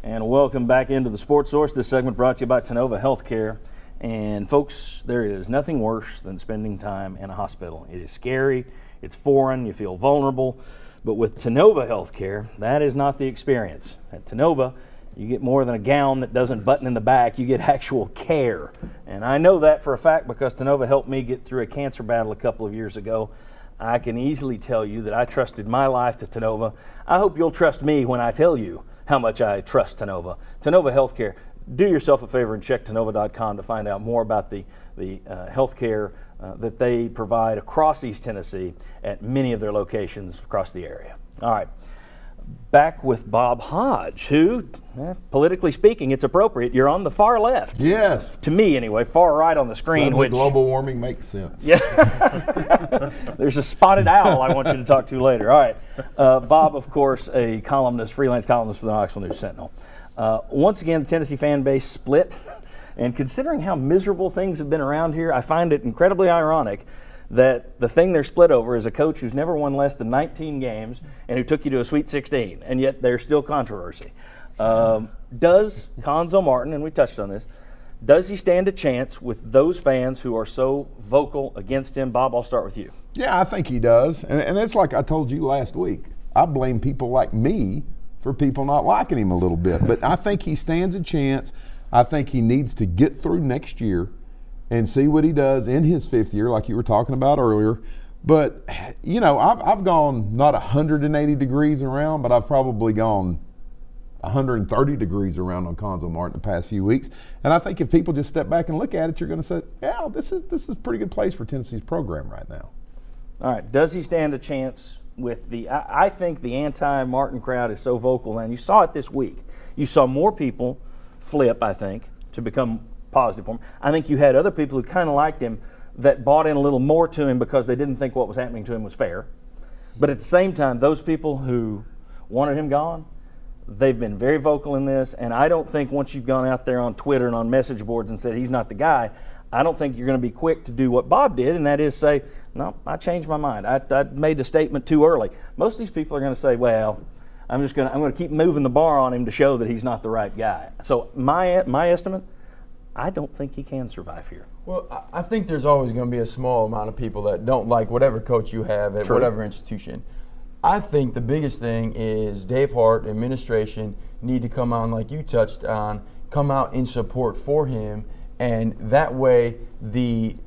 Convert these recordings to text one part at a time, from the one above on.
And welcome back into the Sports Source. This segment brought to you by Tennova Healthcare. And folks, there is nothing worse than spending time in a hospital. It is scary, it's foreign, you feel vulnerable. But with Tennova Healthcare, that is not the experience. At Tennova, you get more than a gown that doesn't button in the back, you get actual care. And I know that for a fact because Tennova helped me get through a cancer battle a couple of years ago. I can easily tell you that I trusted my life to Tennova. I hope you'll trust me when I tell you how much I trust Tennova. Tennova Healthcare. Do yourself a favor and check Tennova.com to find out more about the health care that they provide across East Tennessee at many of their locations across the area. All right, back with Bob Hodge, who, politically speaking, it's appropriate, you're on the far left. Yes. To me, anyway, far right on the screen. Suddenly Which global warming makes sense. Yeah. There's a spotted owl I want you to talk to later. All right. Bob, of course, a columnist, freelance columnist for the Knoxville News Sentinel. Once again, the Tennessee fan base split. And considering how miserable things have been around here, I find it incredibly ironic that the thing they're split over is a coach who's never won less than 19 games and who took you to a Sweet 16, and yet there's still controversy. Does Cuonzo Martin, and we touched on this, does he stand a chance with those fans who are so vocal against him? Bob, I'll start with you. Yeah, I think he does. And it's like I told you last week. I blame people like me for people not liking him a little bit. But I think he stands a chance. I think he needs to get through next year and see what he does in his fifth year, like you were talking about earlier. But, you know, I've gone not 180 degrees around, but I've probably gone 130 degrees around on Cuonzo Martin the past few weeks. And I think if people just step back and look at it, you're going to say, yeah, this is a pretty good place for Tennessee's program right now. All right. Does he stand a chance with I think the anti-Martin crowd is so vocal, and you saw it this week. You saw more people flip, I think, to become positive for him. I think you had other people who kind of liked him that bought in a little more to him because they didn't think what was happening to him was fair. But at the same time, those people who wanted him gone, they've been very vocal in this, and I don't think once you've gone out there on Twitter and on message boards and said he's not the guy, I don't think you're going to be quick to do what Bob did, and that is say, no, I changed my mind. I made a statement too early. Most of these people are going to say, well, I'm going to keep moving the bar on him to show that he's not the right guy. So my estimate, I don't think he can survive here. Well, I think there's always going to be a small amount of people that don't like whatever coach you have at whatever institution. I think the biggest thing is Dave Hart, administration, need to come on, like you touched on, come out in support for him, and that way the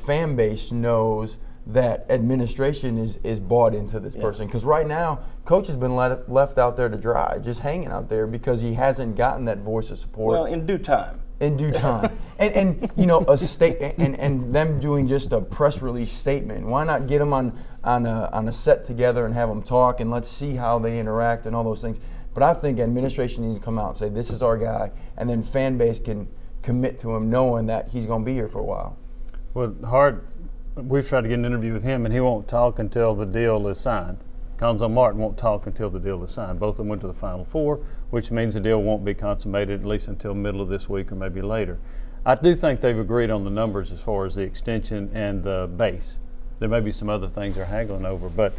fan base knows that administration is bought into this person. Because right now, coach has been left out there to dry, just hanging out there because he hasn't gotten that voice of support. Well, in due time. In due time. and you know, and them doing just a press release statement. Why not get them on a set together and have them talk, and let's see how they interact and all those things. But I think administration needs to come out and say, this is our guy, and then fan base can commit to him knowing that he's going to be here for a while. Well, Hart, we've tried to get an interview with him, and he won't talk until the deal is signed. Cuonzo Martin won't talk until the deal is signed. Both of them went to the Final Four, which means the deal won't be consummated at least until middle of this week or maybe later. I do think they've agreed on the numbers as far as the extension and the base. There may be some other things they're haggling over, but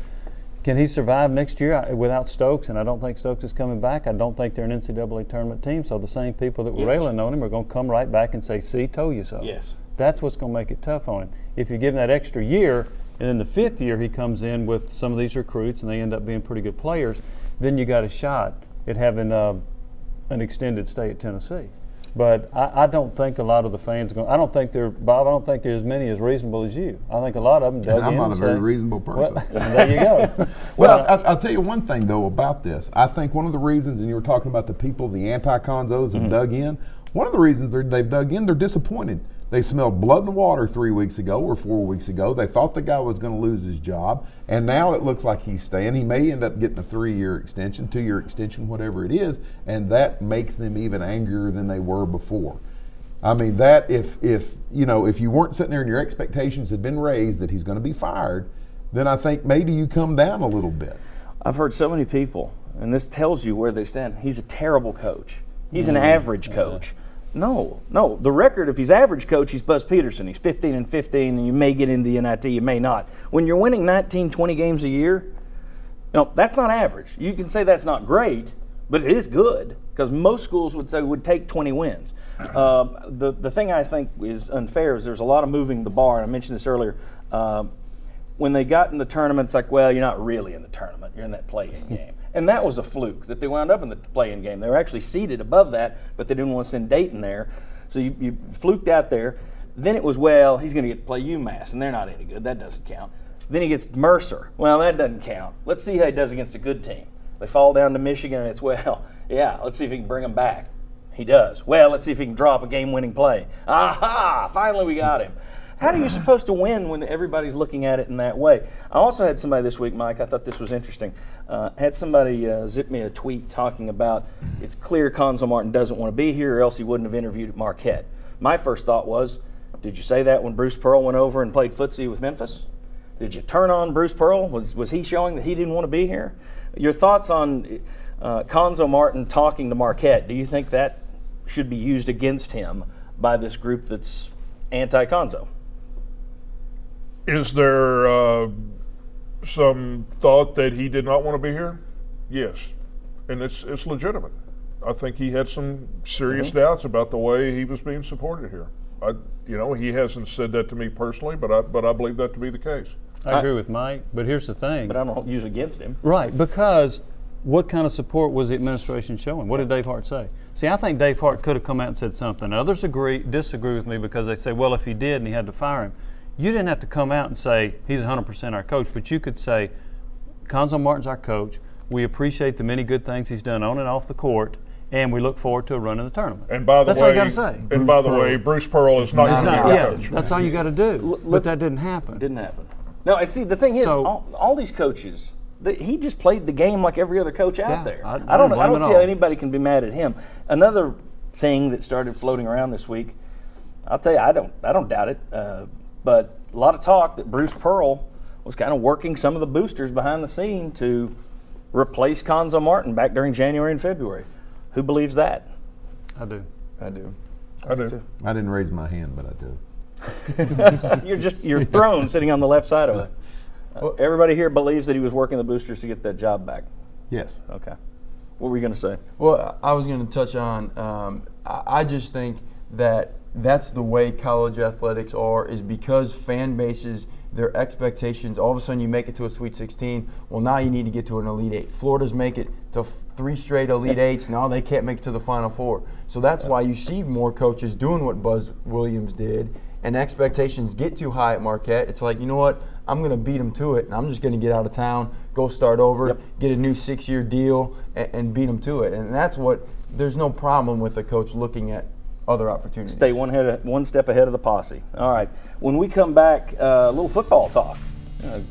can he survive next year without Stokes? And I don't think Stokes is coming back. I don't think they're an NCAA tournament team, so the same people that were railing on him are going to come right back and say, see, told you so. Yes. That's what's going to make it tough on him. If you give him that extra year, and in the fifth year he comes in with some of these recruits and they end up being pretty good players, then you got a shot at having an extended stay at Tennessee. But I don't think a lot of the fans I don't think they're as many as reasonable as you. I think a lot of them dug in. I'm not a very say, reasonable person. Well, there you go. Well, I'll tell you one thing, though, about this. I think one of the reasons, and you were talking about the people, the anti-Cuonzos have dug in, one of the reasons they've dug in, they're disappointed. They smelled blood and water 3 weeks ago or 4 weeks ago. They thought the guy was going to lose his job, and now it looks like he's staying. He may end up getting a 3-year extension, 2-year extension, whatever it is, and that makes them even angrier than they were before. I mean, that if you weren't sitting there and your expectations had been raised that he's going to be fired, then I think maybe you come down a little bit. I've heard so many people, and this tells you where they stand. He's a terrible coach. He's an average coach. No. The record, if he's average coach, he's Buzz Peterson. He's 15-15, and you may get into the NIT, you may not. When you're winning 19, 20 games a year, that's not average. You can say that's not great, but it is good because most schools would say would take 20 wins. The thing I think is unfair is there's a lot of moving the bar, and I mentioned this earlier. When they got in the tournament, it's like, well, you're not really in the tournament. You're in that play-in game. And that was a fluke that they wound up in the play-in game. They were actually seated above that, but they didn't want to send Dayton there. So you fluked out there. Then it was, well, he's going to get to play UMass, and they're not any good. That doesn't count. Then he gets Mercer. Well, that doesn't count. Let's see how he does against a good team. They fall down to Michigan, and it's, well, yeah, let's see if he can bring them back. He does. Well, let's see if he can drop a game-winning play. Aha! Finally we got him. How are you supposed to win when everybody's looking at it in that way? I also had somebody this week, Mike, I thought this was interesting. Had somebody zip me a tweet talking about it's clear Cuonzo Martin doesn't want to be here or else he wouldn't have interviewed at Marquette. My first thought was, did you say that when Bruce Pearl went over and played footsie with Memphis? Did you turn on Bruce Pearl? Was he showing that he didn't want to be here? Your thoughts on Cuonzo Martin talking to Marquette, do you think that should be used against him by this group that's anti-Cuonzo? Is there some thought that he did not want to be here? Yes, and it's legitimate. I think he had some serious doubts about the way he was being supported here. He hasn't said that to me personally, but I believe that to be the case. I agree with Mike, but here's the thing. But I don't use against him. Right, because what kind of support was the administration showing? What did Dave Hart say? See, I think Dave Hart could have come out and said something. Others disagree with me because they say, well, if he did and he had to fire him, you didn't have to come out and say he's 100% our coach, but you could say Cuonzo Martin's our coach. We appreciate the many good things he's done on and off the court, and we look forward to a run in the tournament. And by the that's all you got to say. And by the way, Bruce Pearl is not going to be our coach. That's all you got to do. But that didn't happen. Didn't happen. No, and see, the thing is, all these coaches, he just played the game like every other coach out there. I don't see how anybody can be mad at him. Another thing that started floating around this week, I'll tell you, I don't doubt it. But a lot of talk that Bruce Pearl was kind of working some of the boosters behind the scene to replace Cuonzo Martin back during January and February. Who believes that? I do. I do. I do. I didn't raise my hand, but I do. You're thrown sitting on the left side of it. Everybody here believes that he was working the boosters to get that job back. Yes. Okay. What were you going to say? Well, I was going to touch on, I just think that that's the way college athletics are, is because fan bases, their expectations, all of a sudden you make it to a Sweet 16, well, now you need to get to an Elite Eight. Florida's make it to 3 straight Elite Eights, now they can't make it to the Final Four. So that's why you see more coaches doing what Buzz Williams did, and expectations get too high at Marquette. It's like, you know what, I'm going to beat them to it, and I'm just going to get out of town, go start over, get a new 6-year deal, and beat them to it. And that's what, there's no problem with a coach looking at other opportunities. Stay one step ahead of the posse. All right. When we come back, a little football talk.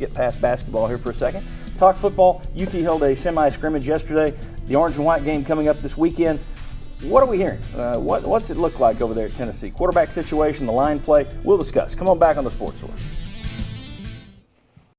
Get past basketball here for a second. Talk football. UT held a semi-scrimmage yesterday. The orange and white game coming up this weekend. What are we hearing? What's it look like over there at Tennessee? Quarterback situation, the line play. We'll discuss. Come on back on the Sports Source.